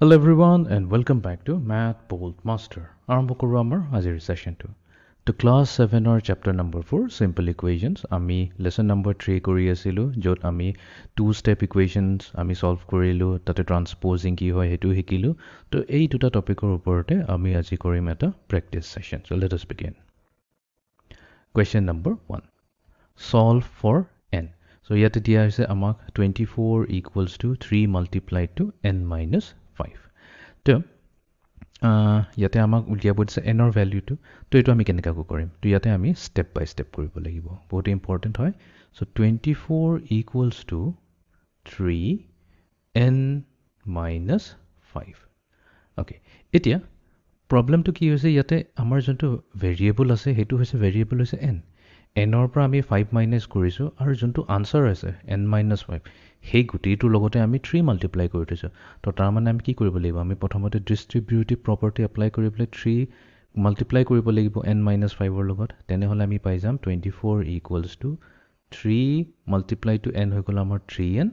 Hello everyone and welcome back to Math Bold Master. আৰম্ভ কৰোঁ আমাৰ আজিৰ সেশনটো। তো class 7 or chapter number 4 simple equations আমি lesson number 3 কৰি আছিলোঁ য'ত আমি two step equations আমি solve কৰিলোঁ তাতে transposing কি হয় হেতু শিকিলোঁ। তো এই দুটা টপিকৰ ওপৰতে আমি আজি কৰিম এটা practice session. So let us begin. Question number 1. Solve for n. So ইয়াতে দিয়া হৈছে আমাক 24 equals to 3 multiplied to n minus 5. তো ইয়াতে আমাক উলিয়াব দিছে n ৰ ভ্যালুটো। তো এটো আমি কেনেকৈ কৰিম? তো ইয়াতে আমি স্টেপ বাই স্টেপ কৰিব লাগিব। বহুত ইম্পৰ্টেন্ট হয়। So 24 equals to 3 n minus 5. Okay, এতিয়া প্ৰবলেমটো কি হৈছে ইয়াতে আমাৰ যোনটো ভেৰিয়েবল আছে হেতু হৈছে ভেৰিয়েবল হৈছে n। n ৰ পৰা আমি 5 মাইনাস কৰিছো আৰু যোনটো আনসাৰ আছে n minus 5 সেই গুটিটোৰ লগতে আমি 3 মাল্টিপ্লাই কৰি দিছো। তো তাৰ মানে আমি কি কৰিব লাগিব? আমি প্ৰথমতে ডিস্ট্ৰিবিউটিভ প্ৰপাৰ্টি এপ্লাই কৰি পেলাই 3 মাল্টিপ্লাই কৰিব লাগিব n minus 5 ৰ লগত। তেনেহলে আমি পাই যাম 24 equals to 3 multiply to n হৈ গ'ল আমাৰ 3n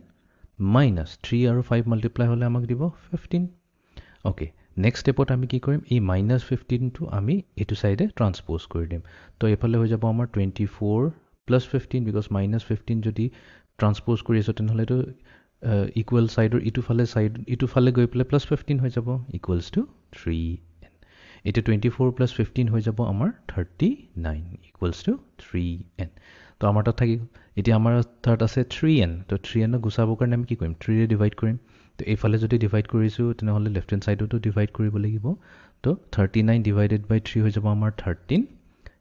minus 3 আৰু 5 মাল্টিপ্লাই হলে আমাক দিব 15। ওকে, নেক্সট স্টেপত আমি কি কৰিম? এই minus 15 টো আমি এটো সাইডে ট্ৰান্সপোজ কৰি দিম। তো এফালে হৈ যাব আমাৰ 24 plus 15 because minus 15 যদি ট্ৰান্সপোজ কৰি আছো তেনেহলে তো ইকুৱেল সাইডৰ ইটো ফালে গৈ পেলে plus 15 হৈ যাব equals to 3n। এটা 24 plus 15 হৈ যাব আমাৰ 39 equals to 3n। তো আমাৰ তাত থাকি এতিয়া আমাৰ তাত আছে 3n। তো 3n গুছাবৰ কাৰণে আমি কি কৰিম? 3 ৰে ডিভাইড কৰিম। তো এইফালে যদি ডিভাইড কৰিছো তেনেহলে লেফট হ্যান্ড সাইডতো ডিভাইড কৰিব লাগিব। তো 39 divided by 3 হৈ যাব আমাৰ 13।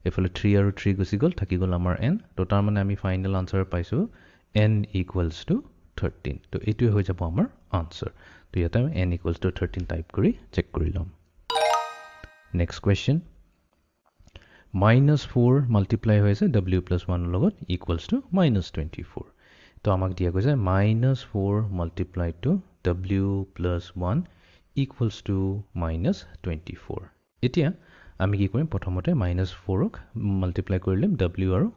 এফালে 3 আৰু 3 গুছি গ'ল, থাকি গ'ল আমাৰ n। তো তাৰ মানে আমি ফাইনাল আনসাৰ পাইছো n equals to 13। তো এইটোৱে হৈ যাব আমাৰ আনসাৰ। তো ইয়াতে আমি n equals to 13 টাইপ কৰি চেক কৰি লম। নেক্সট কোৱেশ্চন, -4 মাল্টিপ্লাই হৈছে w plus 1 লগত equals to -24। তো আমাক দিয়া গৈছে -4 multiplied to w plus 1 equals to -24। এতিয়া আমি কি কৰিম? প্ৰথমতে -4ক মাল্টিপ্লাই কৰি লম w আৰু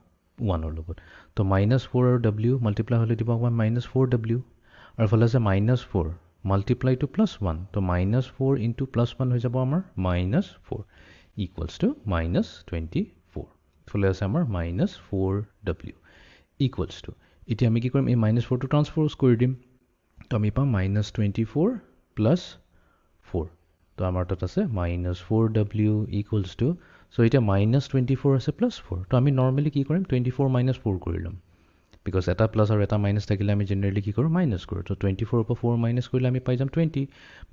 1 ৰ লগত। তো -4 আৰু w মাল্টিপ্লাই হলে দিব আমাৰ -4w আৰু ফালে আছে -4 multiply to +1। তো -4 into +1 হৈ যাব আমাৰ -4 equals to -24। ফালে আছে আমাৰ -4w equals to এতিয়া আমি কি কৰিম? এই -4 টো ট্ৰান্সপোজ কৰি দিম। তো আমি পাম -24 plus 4। তো আমাৰ তাত আছে -4w equals to so এটা -24 আছে plus 4। তো আমি নরমালি কি কৰিম? 24 - 4 কৰি লম। বিকজ এটা প্লাস আৰু এটা মাইনাস থাকিলে আমি জেনাৰেলি কি কৰোঁ? মাইনাস কৰোঁ। তো 24 পৰা 4 মাইনাস কৰিলে আমি পাই যাম 20।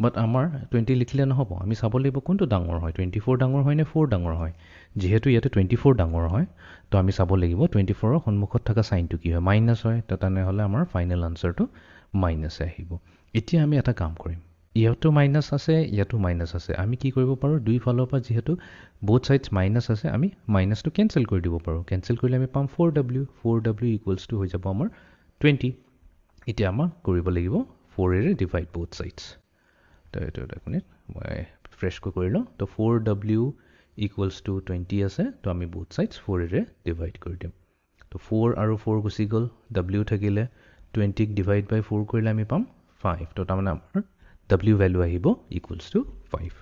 বাট আমাৰ 20 লিখিলে নহ'ব, আমি চাব লাগিব কোনটো ডাঙৰ হয়, 24 ডাঙৰ হয় নে 4 ডাঙৰ হয়। যেহেতু ইয়াতে 24 ডাঙৰ হয় তো আমি চাব লাগিব 24 ৰ সন্মুখত থকা সাইনটো কি হয়, মাইনাস হয়। তো তেনেহলে আমাৰ ফাইনেল আনসাৰটো মাইনাস আহিব। এতিয়া আমি এটা কাম কৰিম, ইয়াতো মাইনাস আছে ইয়াতো মাইনাস আছে। আমি কি কৰিব পাৰো? দুই ফালৰ পৰা যেহেতু both sides মাইনাস আছে আমি মাইনাসটো ক্যান্সেল কৰি দিব পাৰো। ক্যান্সেল কৰিলে আমি পাম 4w equals to হৈ যাব আমাৰ 20। এতিয়া আমাৰ কৰিব লাগিব 4 এৰে ডিভাইড both sides। তো এটা দেখুন মই ফ্ৰেশ কৰি লওঁ। তো 4w equals to 20 আছে। তো আমি both sides 4 এৰে ডিভাইড কৰি দিম। তো 4 আৰু 4 গুছি গ'ল, w থাকিলে 20 ক ডিভাইড বাই 4 কৰিলে আমি পাম 5। তো তাৰমানে আমাৰ w ভ্যালু আহিব equals to 5।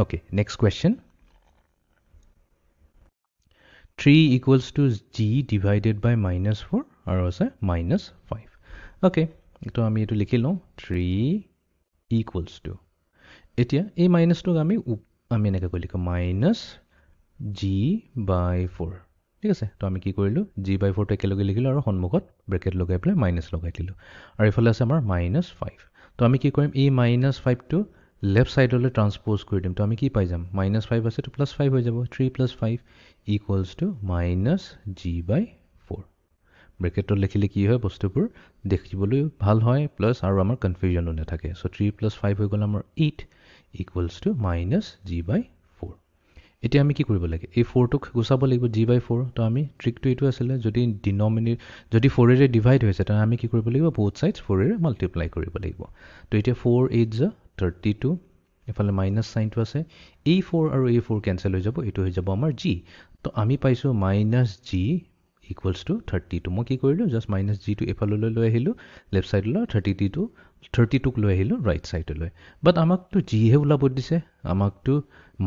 Okay, next question. 3 equals to g divided by -4 আৰু আছে -5। Okay, তো আমি এটো লিখি লওঁ 3 equals to এতিয়া এই মাইনাসটো আমি এনেকৈ কৰি লিখো -g/4। ঠিক আছে। তো আমি কি কৰিলো? g/4 টো একেলগে লিখিলো আৰু সন্মুখত ব্ৰেকেট লগাই পেলাই মাইনাস লগাই দিলো। আৰু ইফালে আছে আমাৰ -5। তো আমি কি কৰিম? এই -5 টো লেফট সাইডলৈ ট্ৰান্সপোজ কৰি দিম। তো আমি কি পাই যাম? -5 আছে তো +5 হৈ যাব। 3 + 5 equals to -g/4। ব্ৰেকেটত লিখিলে কি হয়? বস্তুবোৰ দেখিবলৈ ভাল হয় প্লাস আৰু আমাৰ কনফিউজনো নাথাকে। সো 3 + 5 হৈ গ'ল আমাৰ 8 equals to -g/4। এতিয়া আমি কি কৰিব লাগে? এই 4 টোক গুছাব লাগিব g/4। তো আমি ট্ৰিকটো এইটো আছিল, যদি যদি 4 এৰে ডিভাইড হৈছে তাহলে আমি কি কৰিব লাগিব? both sides 4 এৰে মাল্টিপ্লাই কৰিব লাগিব। তো এতিয়া 4 8 * 32 এফালে মাইনাস সাইনটো আছে। এই 4 আৰু এই 4 ক্যান্সেল হৈ যাব, এটো হৈ যাব আমাৰ g। তো আমি পাইছো -g equals to 32। মই কি কৰিলো? জাস্ট -g টো এফাললৈ লৈ আহিলো লেফট সাইডলৈ, 32 টো 32 লৈ আহিলোঁ ৰাইট ছাইডলৈ বাট আমাকতো জিহে ওলাব দিছে আমাকতো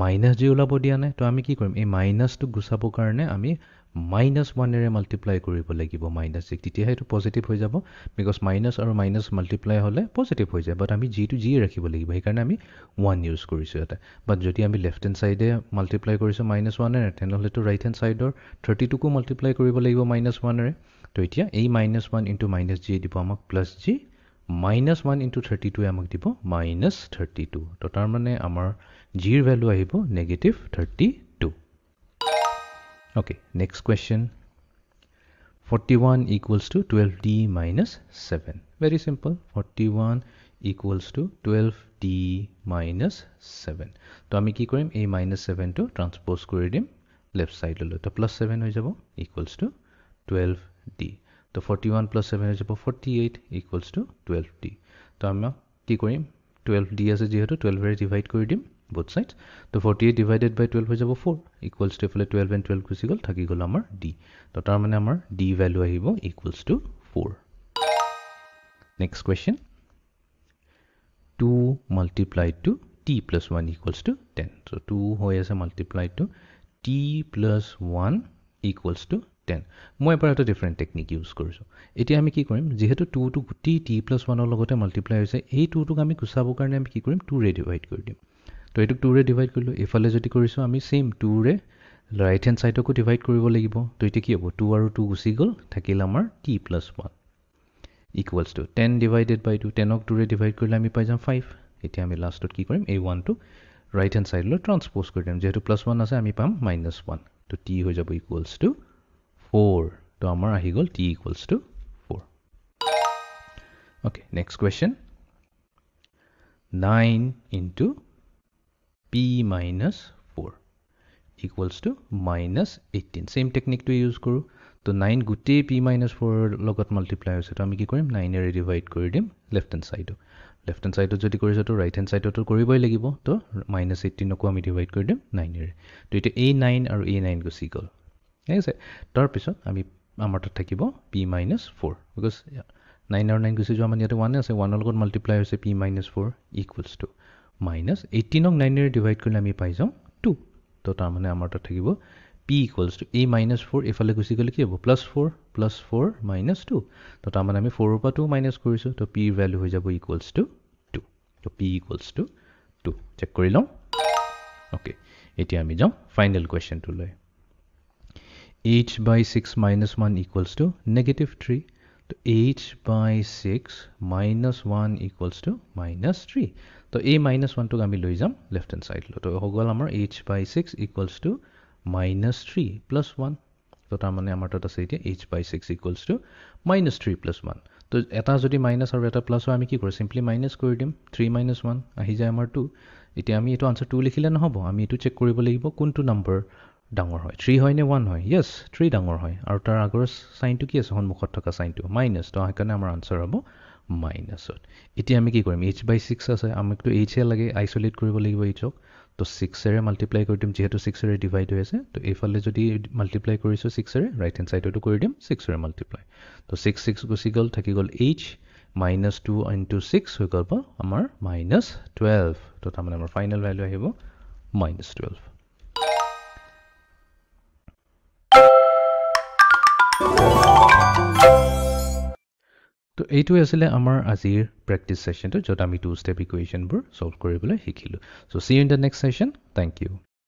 মাইনাছ জি ওলাব দিয়া নাই তো আমি কি কৰিম এই মাইনাছটো গুচাবৰ কাৰণে আমি -1এৰে মাল্টিপ্লাই কৰিব লাগিব মাইনাছ জি তেতিয়াহে এইটো পজিটিভ হৈ যাব বিকজ মাইনাছ আৰু মাইনাছ মাল্টিপ্লাই হ'লে পজিটিভ হৈ যায় বাট আমি জিটো জিয়ে ৰাখিব লাগিব সেইকাৰণে আমি 1 ইউজ কৰিছোঁ ইয়াতে বাট যদি আমি লেফ্ট হেণ্ড ছাইডে মাল্টিপ্লাই কৰিছোঁ -1এৰে তেনেহ'লেতো ৰাইট হেণ্ড ছাইডৰ 32কো মাল্টিপ্লাই কৰিব লাগিব -1এৰে তো এতিয়া এই -1 ইনটু মাইনাছ জি দিব আমাক প্লাছ জি -1 ইনটু 32 আমাক দিব -32 তো তাৰমানে আমাৰ জিৰ ভেলু আহিব -32 okay next question 41 equals to 12d minus 7 very simple 41 equals to 12d minus 7 তো আমি কি কৰিম এই -7 টো ট্ৰান্সপোজ কৰি দিম লেফট সাইডলৈ তো +7 হৈ যাব equals to 12d তো 41 plus 7 হৈ যাব 48 equals to 12d তো আমি কি কৰিম 12d আছে যেহেতু 12 ৰে ডিভাইড কৰি দিম both sides তো 48 divided by 12 হৈ যাব 4 equals to এফালে 12 and 12 গুচি গ'ল থাকি গ'ল আমাৰ d তো তাৰ মানে আমাৰ d ভ্যালু আহিব equals to 4 next question 2 multiplied to t plus 1 equals to 10 so 2 হৈ আছে multiplied to t plus 1 equals to 10 মই এবাৰ এটা ডিফাৰেন্ট টেকনিক ইউজ কৰিছো এতিয়া আমি কি কৰিম যেহেতু 2 টো গুটি t plus 1 ৰ লগতে মাল্টিপ্লাই হৈছে এই 2 টোক আমি গুচাবৰ কাৰণে আমি কি কৰিম 2 ৰে ডিভাইড কৰি দিম তো এটুক 2 ৰে ডিভাইড কৰিলো এফালে যদি কৰিছো আমি সেম 2 ৰে ৰাইট হেণ্ড সাইডকো ডিভাইড কৰিব লাগিব তো এটা কি হ'ব 2 আৰু 2 গুচি গ'ল থাকিল আমাৰ t plus 1 equals to 10 divided by 2 10 ক 2 ৰে ডিভাইড কৰিলে আমি পাই যাম 5 এতিয়া আমি লাষ্টত কি কৰিম এই 1 টো ৰাইট হেণ্ড সাইডলৈ ট্ৰান্সপোজ কৰি দিম যেহেতু +1 আছে আমি পাম -1 তো t হৈ যাব equals to 4 তো আমাৰ আহি গ'ল t equals to 4 okay next question 9 into p minus 4 equals to -18 same technique to use kuru to 9 gutte p minus 4 logot multiply hoise to ami ki korim 9 ere divide kori dim left hand side jodi koriso to right hand side to koriboi lagibo to -18 ko ami divide kori dim 9 ere to ite a9 aru a9 gusi gol ase tar pisot ami amar ta thakibo p minus 4 because 9 aru 9 gusi jo amani ate 1 ase 1 logot multiply hoise p minus 4 equals to -18 ক 9 ৰে divide কৰিলে আমি পাই যাম 2 তো তাৰ মানে আমাৰ তাত থাকিব p equals to a minus 4 এফালে গুচি গলে কি হ'ব +4 2 তো তাৰ মানে আমি 4 ৰ পৰা 2 মাইনাস কৰিছো তো p ৰ ভ্যালু হৈ যাব equals to 2 তো p equals to 2 চেক কৰি লওঁ ওকে এতিয়া আমি যাম ফাইনাল কোৱেশ্চনটো লৈ h by 6 minus 1 equals to -3 तो h by 6 minus 1 equals to -3 तो a minus 1 to আমি লৈ যাম left hand side লো তো হগল আমাৰ h by 6 equals to -3 plus 1 তো তাৰ মানে আমাৰ তাত আছে এতিয়া h by 6 equals to -3 plus 1 তো এটা যদি মাইনাস আৰু এটা প্লাস হয় আমি কি কৰিম সিম্পলি মাইনাস কৰি দিম 3 minus 1 আহি যায় আমাৰ 2 এতিয়া আমি এটো আনসাৰ 2 লিখিলে নহব আমি এটো চেক কৰিব লাগিব কোনটো নম্বৰ ডাঙৰ হয় 3 হয় নে 1 হয় yes 3 ডাঙৰ হয় আৰু তাৰ আগৰ সাইনটো কি আছে সন্মুখত থকা সাইনটো মাইনাস তো সেইকাৰণে আমাৰ আনসাৰ হ'ব মাইনাসত এতিয়া আমি কি কৰিম h by 6 আছে আমাকটো h এ লাগে আইসোলেট কৰিব লাগিব h ক তো 6 এৰে মাল্টিপ্লাই কৰি দিম যেহেতু 6 এৰে ডিভাইড হৈ আছে তো এইফালে যদি মাল্টিপ্লাই কৰিছো 6 এৰে ৰাইট হেণ্ড সাইডটো কৰি দিম 6 এৰে মাল্টিপ্লাই তো 6 গুচি গ'ল থাকি গ'ল h -2 into 6 হৈ গ'ল আমাৰ -12 তো তাৰমানে আমাৰ ফাইনাল ভ্যালু আহিব -12 তো এইটো আছিল আমাৰ আজিৰ প্ৰেক্টিস সেশনটো যত আমি টু স্টেপ ইকুৱেশনবোৰ সলভ কৰিবলৈ শিকিলো so see you in the next session thank U